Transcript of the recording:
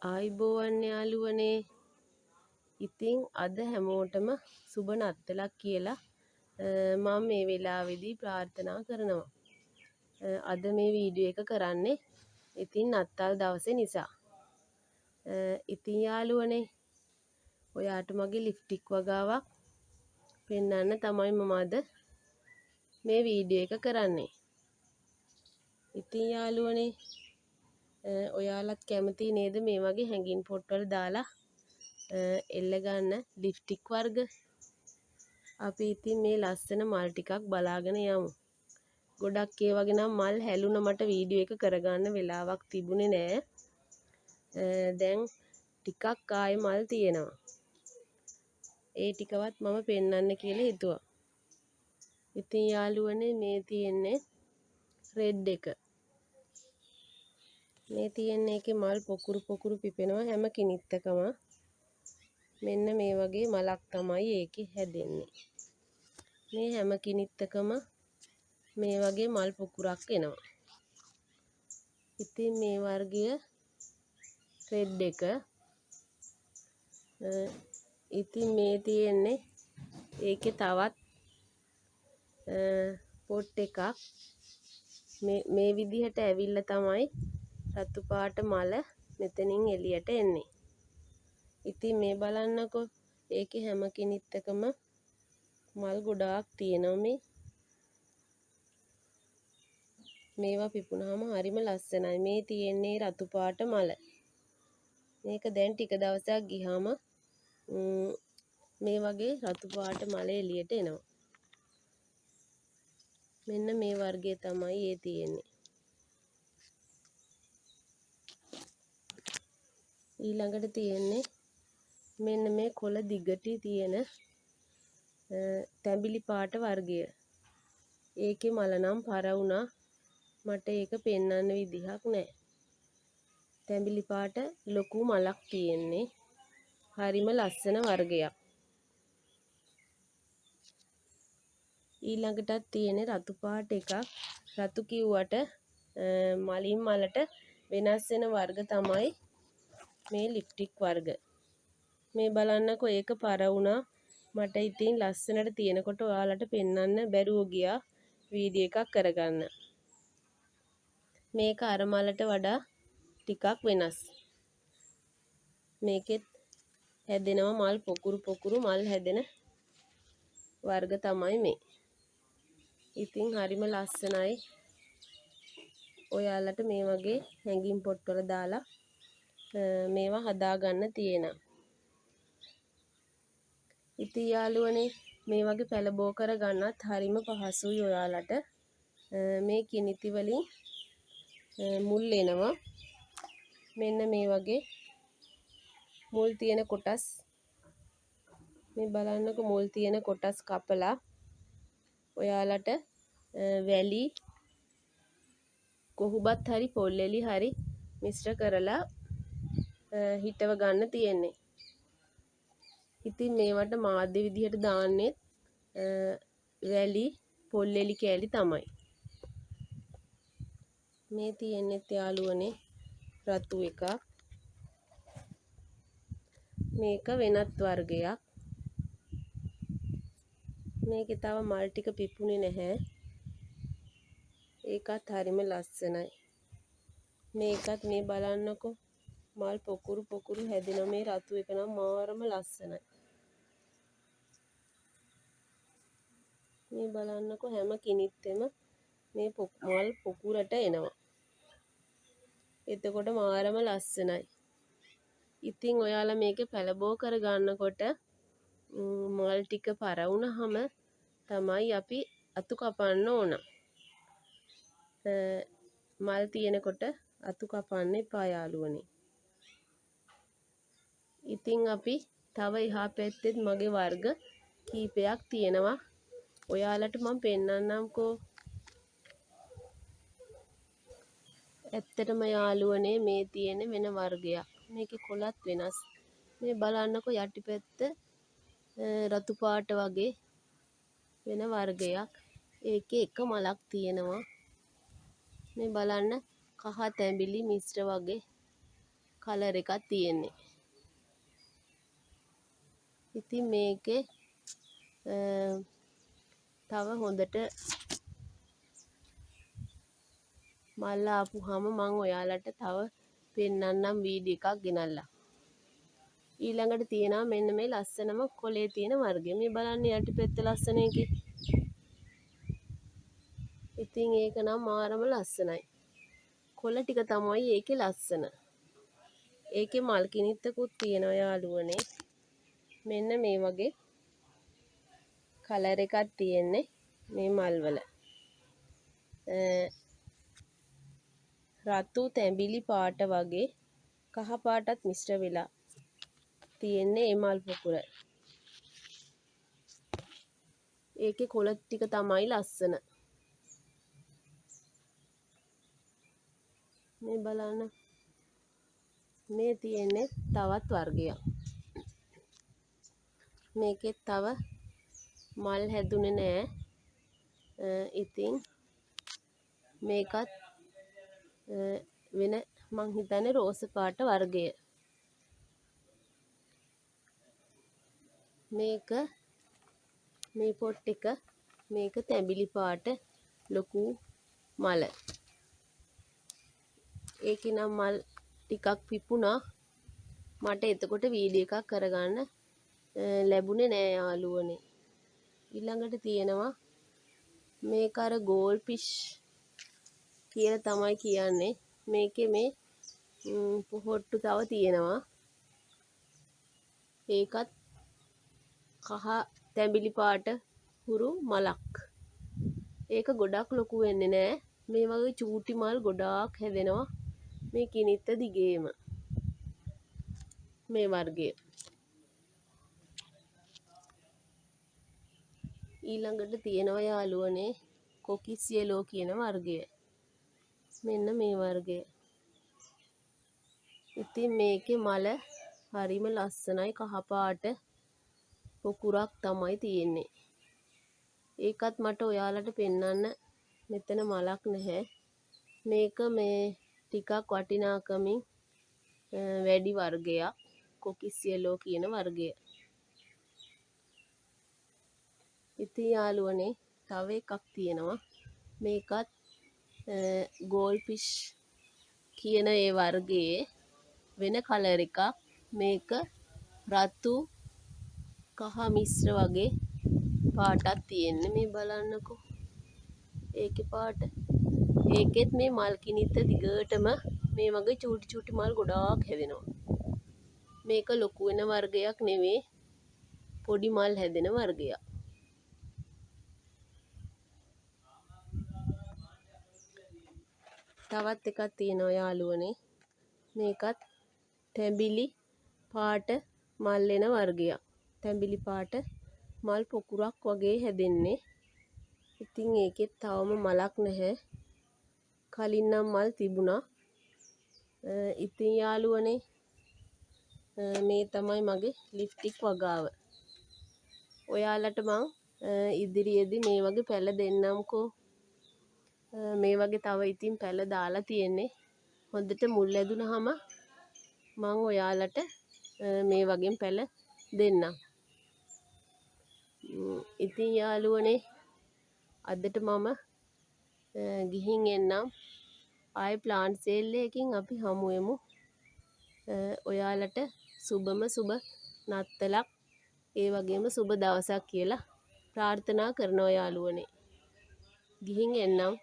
ආයිබෝවන් යාළුවනේ. ඉතින් අද හැමෝටම සුබ නත්තලක් කියලා මම මේ වෙලාවේදී ප්‍රාර්ථනා කරනවා. අද මේ වීඩියෝ එක කරන්නේ ඉතින් නත්තල් දවසේ නිසා. ඉතින් යාළුවනේ ඔයාට මගේ ලිප්ටික් වගාවක් පෙන්වන්න තමයි මම අද මේ වීඩියෝ එක කරන්නේ. ඉතින් යාළුවනේ ඔයාලත් කැමති නේද මේ වගේ හැඟින් පොට්වල දාලා එල්ල ගන්න ලිප්ටික් වර්ග? අපි ඉතින් මේ ලස්සන මල් ටිකක් බලාගෙන යමු. ගොඩක් ඒ වගේ නම් මල් හැලුණ මට වීඩියෝ එක කරගන්න වෙලාවක් තිබුණේ නෑ. දැන් ටිකක් ආයේ මල් තියෙනවා. ඒ ටිකවත් මම පෙන්වන්න කියලා හිතුවා. ඉතින් යාළුවනේ මේ තියෙන්නේ රෙඩ් එක. මේ තියෙන එකේ මල් පොකුරු පිපෙනවා හැම කිනිත්තකම. මෙන්න මේ වගේ මලක් තමයි ඒකේ හැදෙන්නේ. මේ හැම කිනිත්තකම මේ වගේ මල් පොකුරක් එනවා. ඉතින් මේ වර්ගය රෙඩ් එක. ඉතින් මේ තියෙන්නේ ඒකේ තවත් පොට් එකක්. මේ විදිහට ඇවිල්ලා තමයි රතු පාට මල මෙතනින් එළියට එන්නේ. ඉතින් මේ බලන්නකෝ ඒකේ හැම කිනිත්තකම මල් ගොඩාක් තියෙනවා. මේවා පිපුණාම හරිම ලස්සනයි. මේ තියෙන්නේ රතු පාට මල. මේක දැන් ටික දවසක් ගියාම මේ වගේ රතු පාට මල එළියට එනවා. මෙන්න මේ වර්ගය තමයි ඒ තියෙන්නේ. ඊළඟට තියෙන්නේ මෙන්න මේ කොළ දිගටි තියෙන තැඹිලි පාට වර්ගය. ඒකේ මල නම් පර වුණා. මට ඒක පෙන්වන්න විදිහක් නැහැ. තැඹිලි පාට ලොකු මලක් තියෙන්නේ. හරිම ලස්සන වර්ගයක්. ඊළඟටත් තියෙන්නේ රතු පාට එකක්. රතු කිව්වට මලින් මලට වෙනස් වෙන වර්ග තමයි මේ ලිප්ටික් වර්ග. මේ බලන්නකෝ ඒක පර වුණා. මට ඉතින් ලස්සනට තියෙනකොට ඔයාලට පෙන්වන්න බැරුව ගියා වීඩියෝ එකක් කරගන්න. මේක අර මලට වඩා ටිකක් වෙනස්. මේකෙත් හැදෙනවා මල් පොකුරු මල් හැදෙන වර්ග තමයි මේ. ඉතින් හරිම ලස්සනයි. ඔයාලට මේ වගේ හැඟින් පොට්වල දාලා මේවා හදාගන්න තියෙනවා. ඉතින් යාළුවනේ මේ වගේ පැලබෝ කරගන්නත් හරිම පහසුයි ඔයාලට. මේ කිනිති වලින් මුල් එනවා. මෙන්න මේ වගේ මුල් තියෙන කොටස් මේ බලන්නකො මුල් තියෙන කොටස් කපලා ඔයාලට වැලි කොහුබත් හරි පොල්ලෙලි හරි මිශ්‍ර කරලා හිටව ගන්න තියෙන්නේ. ඉතින් මේවට මාධ්‍ය විදිහට දාන්නේ වැලි පොල්ලෙලි කෑලි තමයි. මේ තියෙන්නේ යාළුවනේ රතු එකක්. මේක වෙනත් වර්ගයක්. මේකේ තව මල් ටික පිපුණේ නැහැ. ඒකත් හරිම ලස්සනයි. මේකත් මේ බලන්නකෝ මල් පොකුරු හැදෙන මේ රතු එක නම් මාරම ලස්සනයි. මේ බලන්නකෝ හැම කිනිත්තෙම මේ මල් පොකුරට එනවා. එතකොට මාරම ලස්සනයි. ඉතින් ඔයාලා මේකේ පැලබෝ කරගන්නකොට මල් ටික පර වුණාම තමයි අපි අතු කපන්න ඕන. මල් තියෙනකොට අතු කපන්න එපා යාළුවනේ. ඉතින් අපි තව එහා පැත්තෙත් මගේ වර්ග කීපයක් තියෙනවා. ඔයාලට මම පෙන්වන්නම්කෝ. ඇත්තටම යාළුවනේ මේ තියෙන වෙන වර්ගයක්. මේකේ කොළත් වෙනස්. මේ බලන්නකෝ යටිපැත්ත රතු පාට වගේ වෙන වර්ගයක්. ඒකේ එක මලක් තියෙනවා. මේ බලන්න කහ තැඹිලි මිශ්‍ර වගේ කලර් එකක් තියෙන්නේ. ඉතින් මේකේ තව හොඳට මල් ආපුහම මම ඔයාලට තව පෙන්නන්නම් වීඩියෝ එකක් ගෙනල්ලා. ඊළඟට තියෙනවා මෙන්න මේ ලස්සනම කොලේ තියෙන වර්ගය. මේ බලන්න යටිපැත්ත ලස්සන එකේ. ඉතින් ඒක නම් මාරම ලස්සනයි. කොළ ටික තමයි ඒකේ ලස්සන. ඒකේ මල් කිනිත්තකුත් තියෙනවා යාළුවනේ. මෙන්න මේ වගේ කලර් එකක් තියෙන්නේ මේ මල් වල. රතු තැඹිලි පාට වගේ කහ පාටත් මිශ්‍ර වෙලා තියෙන්නේ මේ මල් පොකුර. ඒකේ කොළ ටික තමයි ලස්සන. මේ බලන්න. මේ තියෙන්නේ තවත් වර්ගයක්. මේකේ තව මල් හැදුනේ නෑ. ඉතින් මේකත් වෙන මං හිතන්නේ රෝස පාට වර්ගය. මේක මේ පොට් එක මේක තැඹිලි පාට ලොකු මල. ඒකේ නම් මල් ටිකක් පිපුණා. මට එතකොට වීඩියෝ එකක් කරගන්න ලැබුණේ නෑ යාළුවනේ. ඊළඟට තියෙනවා මේක අර ගෝල් ෆිෂ් කියලා තමයි කියන්නේ. මේකේ මේ පොහොට්ටු තව තියෙනවා. ඒකත් කහ තැඹිලි පාට හුරු මලක්. ඒක ගොඩක් ලොකු වෙන්නේ නෑ. මේ වගේ චූටි මල් ගොඩාක් හැදෙනවා මේ කිනිත්ත දිගේම. මේ වර්ගය. ඊළඟට තියෙනවා යාළුවනේ කොකිස් යෙලෝ කියන වර්ගය. මෙන්න මේ වර්ගය. ඉතින් මේකේ මල හරිම ලස්සනයි කහ පාට පොකුරක් තමයි තියෙන්නේ. ඒකත් මට ඔයාලට පෙන්වන්න මෙතන මලක් නැහැ. මේක මේ ටිකක් වටිනාකමින් වැඩි වර්ගයක්. කොකිස් යෙලෝ කියන වර්ගය. ඉතින් යාළුවනේ තව එකක් තියෙනවා. මේකත් ගෝල් ෆිෂ් කියන ඒ වර්ගයේ වෙන කලර් එකක්. මේක රතු කහ මිශ්‍ර වගේ පාටක් තියෙන්නේ. මේ බලන්නකෝ. ඒකේ පාට. ඒකෙත් මේ මල් කිනිත්ත දිගටම මේ වගේ චූටි චූටි මල් ගොඩාක් හැදෙනවා. මේක ලොකු වෙන වර්ගයක් නෙවෙයි. පොඩි මල් හැදෙන වර්ගයක්. තවත් එකක් තියෙනවා යාළුවනේ. මේකත් තැඹිලි පාට මල් වෙන වර්ගයක්. තැඹිලි පාට මල් පොකුරක් වගේ හැදෙන්නේ. ඉතින් ඒකෙත් තවම මලක් නැහැ. කලින් නම් මල් තිබුණා. ඉතින් යාළුවනේ මේ තමයි මගේ ලිප්ටික් වගාව. ඔයාලට මං ඉදිරියේදී මේ වගේ පැළ දෙන්නම්කෝ. මේ වගේ තව ඉතින් පැළ දාලා තියෙන්නේ. හොඳට මුල් ඇදුනහම මං ඔයාලට මේ වගේ පැළ දෙන්නම්. ඉතින් යාළුවනේ අදට මම ගිහින් එන්නම්. ආයේ ප්ලාන්ට් සේල් එකකින් අපි හමු වෙමු. ඔයාලට සුබම සුබ නත්තලක් ඒ වගේම සුබ දවසක් කියලා ප්‍රාර්ථනා කරනවා යාළුවනේ. ගිහින් එන්නම්.